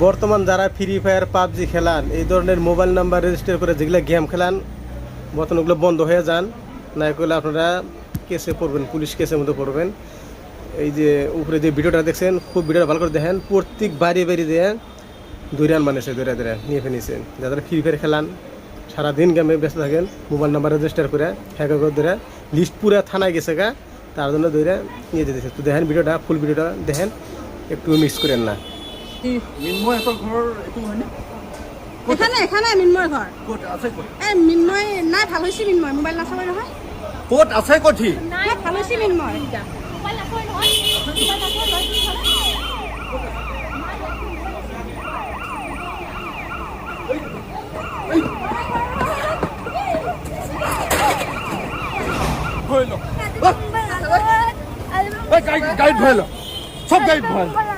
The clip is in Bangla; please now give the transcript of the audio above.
বর্তমান যারা ফ্রি ফায়ার পাবজি খেলান এই ধরনের মোবাইল নাম্বার রেজিস্টার করে যেগুলো গেম খেলান বর্তমান ওগুলো বন্ধ হয়ে যান, না করলে আপনারা কেসে পড়বেন, পুলিশ কেসের মধ্যে পড়বেন। এই যে উপরে যে ভিডিওটা দেখছেন, খুব ভিডিওটা ভালো করে দেখেন। প্রত্যেক বাড়ি বাড়ি দিয়ে দৈরান মানুষে দৈরা নিয়ে ফেলেছেন। যারা ফ্রি ফায়ার খেলান সারাদিন গেমে ব্যস্ত থাকেন, মোবাইল নাম্বার রেজিস্টার করে হ্যাক করে ধরে লিস্ট পুরো থানায় গেছে গা, তার জন্য দৈরা নিয়ে যেতেছে। তো দেখেন ভিডিওটা, ফুল ভিডিওটা দেখেন, একটু মিস করেন না। মিন্ময়হঁতৰ ঘৰ এইটো হয়নে? এখানে মিন্ময় ঘৰ। ক'ত আছে ক'ত? মিন্ময় নাই, ভাল হৈছে মিন্ময়, মোবাইল নাচাবই নহয়। ক'ত আছে ক'ত সি? ভাল হৈছে মিন্ময়। গাড়ীত ভৰাই ল, চব গাড়ীত ভৰাই ল।